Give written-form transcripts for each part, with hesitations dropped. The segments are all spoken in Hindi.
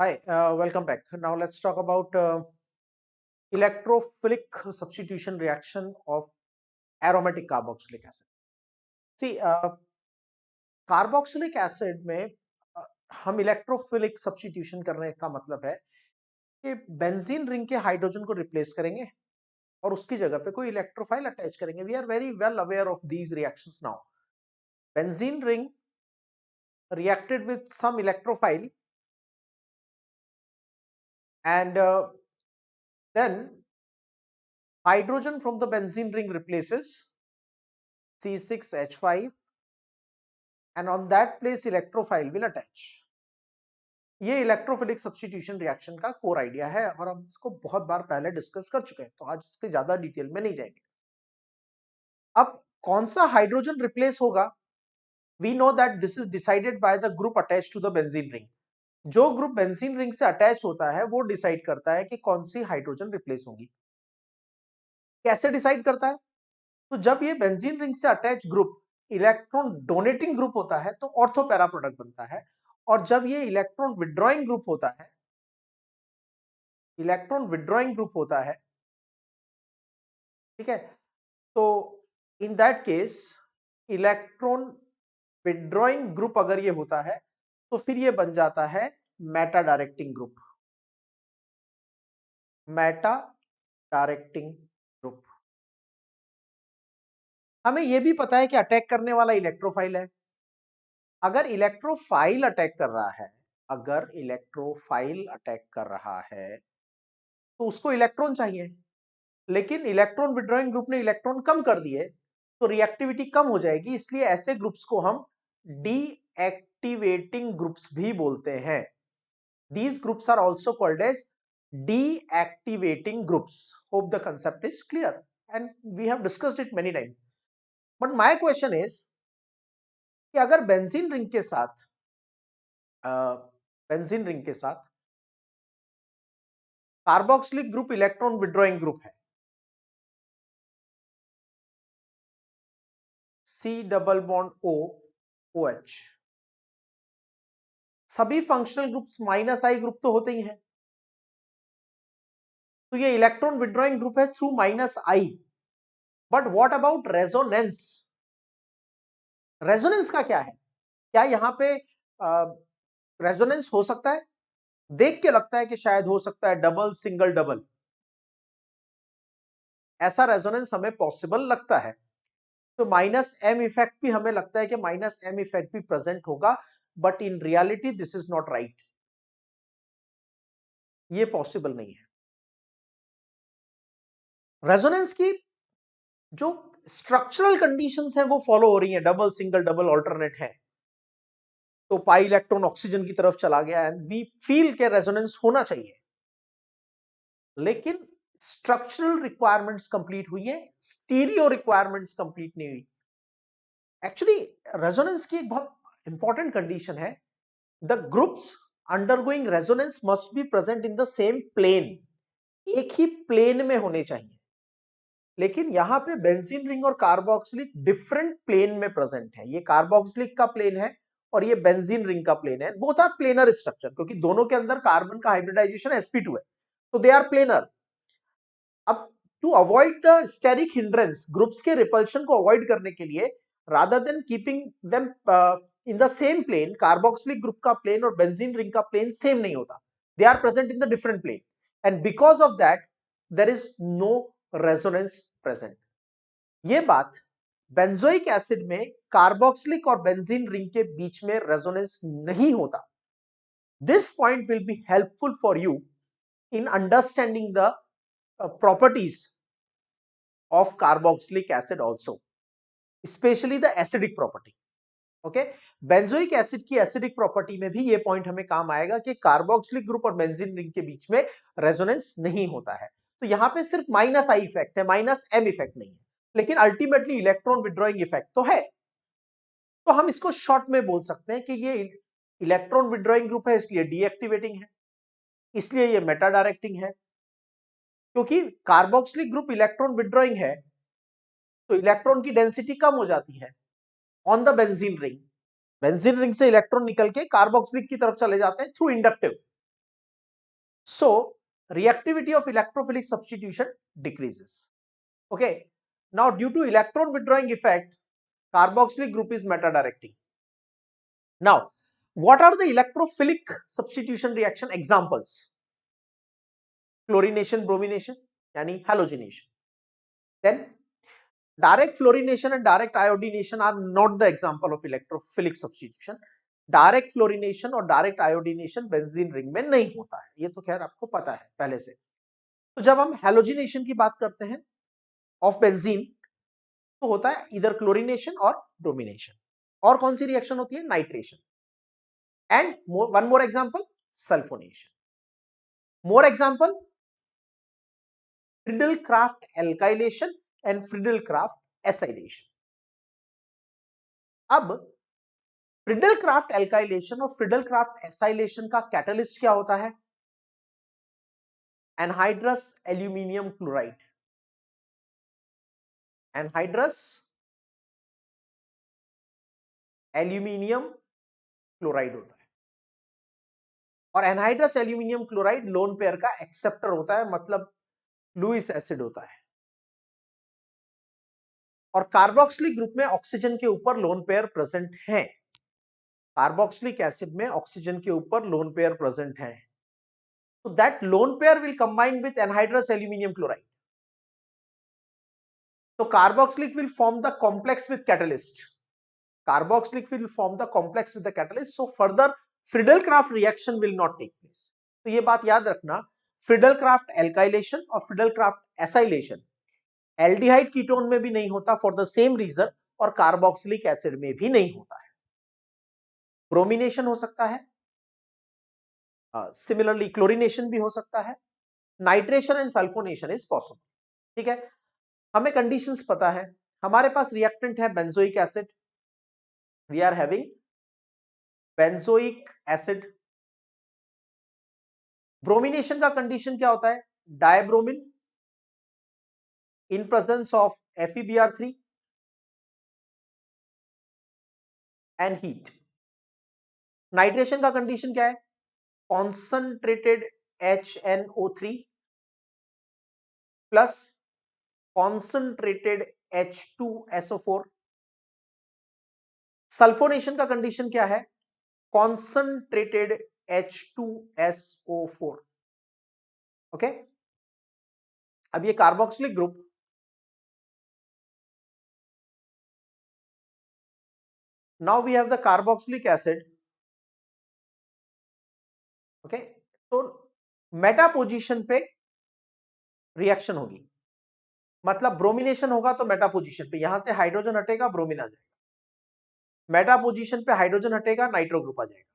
Hi, welcome back. Now let's talk about electrophilic substitution reaction of aromatic carboxylic acid. See, carboxylic acid में हम इलेक्ट्रोफिलिक सब्स्टिट्यूशन करने का मतलब है कि बेंजीन रिंग के हाइड्रोजन को रिप्लेस करेंगे और उसकी जगह पे कोई इलेक्ट्रोफाइल अटैच करेंगे. We are very well aware of these reactions now. Benzene ring reacted with some electrophile and then hydrogen from the benzene ring replaces C6H5 and on that place electrophile will attach. ये इलेक्ट्रोफिलिक सब्स्टिट्यूशन रिएक्शन का कोर आइडिया है और हम इसको बहुत बार पहले डिस्कस कर चुके हैं, तो आज इसके ज्यादा डिटेल में नहीं जाएंगे. अब कौन सा हाइड्रोजन रिप्लेस होगा? We know that this is decided by the group attach to the benzene ring. जो ग्रुप बेंजीन रिंग से अटैच होता है वो डिसाइड करता है कि कौन सी हाइड्रोजन रिप्लेस होगी. कैसे डिसाइड करता है? तो जब ये बेंजीन रिंग से attach group electron donating group होता है तो ऑर्थो पैरा प्रोडक्ट बनता है, और जब ये इलेक्ट्रॉन विड्रॉइंग ग्रुप होता है, ठीक है, तो in that case electron withdrawing group अगर ये होता है तो फिर ये बन जाता है Meta directing group. Meta directing group. हमें यह भी पता है कि अटैक करने वाला इलेक्ट्रोफाइल है. अगर इलेक्ट्रोफाइल अटैक कर रहा है तो उसको इलेक्ट्रॉन चाहिए, लेकिन इलेक्ट्रॉन विड्रॉइंग ग्रुप ने इलेक्ट्रॉन कम कर दिए तो रिएक्टिविटी कम हो जाएगी. इसलिए ऐसे ग्रुप्स को हम डीएक्टिवेटिंग ग्रुप्स भी बोलते हैं. These groups are also called as deactivating groups. Hope the concept is clear and we have discussed it many time. But my question is कि अगर बेंजीन रिंग के साथ carboxylic group electron withdrawing group है, C double bond O OH, सभी functional groups minus I group तो होते ही हैं, तो ये इलेक्ट्रॉन विड्रॉइंग ग्रुप है through minus I. But what about resonance? Resonance का क्या है? क्या यहां पे रेजोनेंस हो सकता है? देख के लगता है कि शायद हो सकता है डबल सिंगल डबल, ऐसा रेजोनेंस हमें पॉसिबल लगता है. तो माइनस एम इफेक्ट भी हमें लगता है कि माइनस एम इफेक्ट भी प्रेजेंट होगा, but in reality this is not right. ये पॉसिबल नहीं है. रेजोनेंस की जो स्ट्रक्चरल कंडीशंस हैं वो फॉलो हो रही हैं. डबल सिंगल डबल ऑल्टरनेट है, तो पाई इलेक्ट्रॉन ऑक्सीजन की तरफ चला गया एंड वी फील के रेजोनेंस होना चाहिए, लेकिन स्ट्रक्चरल रिक्वायरमेंट्स कंप्लीट हुई है, स्टीरियो रिक्वायरमेंट्स कंप्लीट नहीं हुई. एक्चुअली रेजोनेंस की एक बहुत इंपॉर्टेंट कंडीशन है, the groups undergoing resonance must be present in the same plane. एक ही प्लेन में होने चाहिए, लेकिन यहां पे बेंजीन रिंग और कार्बोक्सिलिक डिफरेंट प्लेन में प्रेजेंट है. ये कार्बोक्सिलिक का प्लेन है और ये बेंजीन रिंग का प्लेन है. बोथ आर प्लेनर स्ट्रक्चर, क्योंकि दोनों के अंदर कार्बन का हाइब्रिडाइजेशन sp2 है, तो दे आर प्लेनर. अब to avoid the steric hindrance, groups के रिपल्शन को अवॉइड करने के लिए, rather than keeping them in the same plane, carboxylic group का प्लेन और बेंजीन रिंग का प्लेन सेम नहीं होता. They are present in the different plane and because of that there is no resonance present. ये बात बेंजोइक एसिड में कार्बोक्सिलिक और बेंजीन रिंग के बीच में रेजोनेंस नहीं होता. This point will be helpful for you in understanding the properties of carboxylic acid also, especially the acidic property. Okay, benzoic acid की एसिडिक प्रॉपर्टी में भी ये पॉइंट हमें काम आएगा कि कार्बोक्सिलिक ग्रुप और बेंजीन रिंग के बीच में रेजोनेंस नहीं होता है. तो यहां पे सिर्फ माइनस आई इफेक्ट है, माइनस एम इफेक्ट नहीं है, लेकिन अल्टीमेटली इलेक्ट्रॉन विड्रॉइंग इफेक्ट तो है. तो हम इसको शॉर्ट में बोल सकते हैं कि ये इलेक्ट्रॉन विड्रॉइंग ग्रुप है, इसलिए डीएक्टिवेटिंग है, इसलिए ये मेटा डायरेक्टिंग है. क्योंकि कार्बोक्सिलिक ग्रुप इलेक्ट्रॉन विड्रॉइंग है तो इलेक्ट्रॉन की डेंसिटी कम हो जाती है on the benzene ring. Benzene ring से इलेक्ट्रॉन निकल के कार्बोक्सिलिक की तरफ चले जाते हैं through inductive. So reactivity of electrophilic substitution decreases. Okay. Now due to electron withdrawing effect, carboxylic group is meta-directing. Now, what are the electrophilic substitution reaction examples? Chlorination, bromination, yani halogenation. Then direct fluorination and direct iodination are not the example of electrophilic substitution. Direct fluorination और डायरेक्ट आयोडीनेशन बेंजीन रिंग में नहीं होता है, ये तो खैर आपको पता है पहले से। तो जब हम हैलोजिनेशन की बात करते हैं ऑफ बेंजीन, तो होता है इधर क्लोरिनेशन और ब्रोमिनेशन। और कौन सी रिएक्शन होती है? Nitration. And one more example, sulphonation. More example, Friedel-craft alkylation and Friedel-craft acylation. अब फ्रिडल-क्राफ्ट एल्काइलेशन और फ्रिडल-क्राफ्ट एसाइलेशन का कैटलिस्ट क्या होता है? Anhydrous aluminium chloride. Anhydrous aluminium chloride होता है। और anhydrous aluminium chloride lone pair का एक्सेप्टर होता है, मतलब लुईस एसिड होता है। और कार्बोक्सिलिक ग्रुप में ऑक्सीजन के ऊपर लोन पेयर प्रेजेंट है। कार्बोक्सिलिक एसिड में ऑक्सीजन के ऊपर लोन पेयर प्रेजेंट है। So that lone pair will combine with anhydrous aluminium chloride. So carboxylic will form the complex with catalyst. Carboxylic will form the complex with the catalyst. So further Friedel-Crafts reaction will not take place. तो ये बात याद रखना, Friedel-Crafts alkylation और Friedel-Crafts acylation एल्डिहाइड कीटोन में भी नहीं होता फॉर द सेम रीजन, और कार्बोक्सिलिक एसिड में भी नहीं होता है। ब्रोमिनेशन हो सकता है, सिमिलरली क्लोरिनेशन भी हो सकता है, nitration and sulphonation is possible. ठीक है, हमें कंडीशंस पता है, हमारे पास रिएक्टेंट है benzoic acid, we are having benzoic acid. Bromination का कंडीशन क्या होता है? Dibromine in presence of FeBr3 and heat. Nitration का कंडीशन क्या है? Concentrated HNO3 plus concentrated H2SO4। Sulphonation का कंडीशन क्या है? Concentrated H2SO4। ओके, अब ये carboxylic group now we have the carboxylic acid. Okay, तो मेटा पोजीशन पे रिएक्शन होगी, मतलब ब्रोमिनेशन होगा तो मेटा पोजीशन पे, यहां से हाइड्रोजन हटेगा, ब्रोमीन आ जाएगा। मेटा पोजीशन पे हाइड्रोजन हटेगा, नाइट्रो ग्रुप आ जाएगा।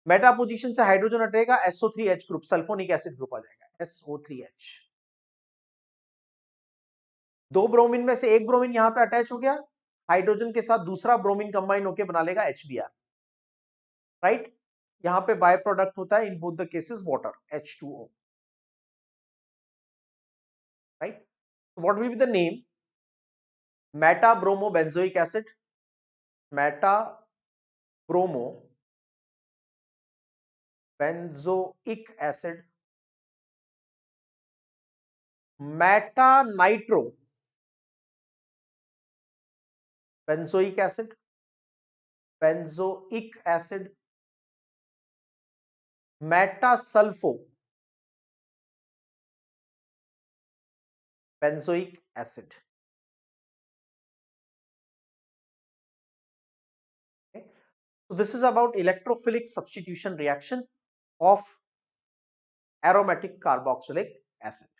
मेटा पोजीशन से हाइड्रोजन हटेगा, SO3H group, sulphonic acid group आ जाएगा, SO3H। दो ब्रोमीन में से एक ब्रोमीन यहां पे अटैच हो गया, हाइड्रोजन के साथ दूसरा ब्रोमीन कंबाइन होकर बना लेगा HBr, राइट। यहां पे बाय प्रोडक्ट होता है in both the cases water, H2O, right. What will be the name? Meta bromo benzoic acid, Meta bromo benzoic acid, Meta nitro benzoic acid, benzoic acid, Meta sulpho benzoic acid. So this is about electrophilic substitution reaction of aromatic carboxylic acid.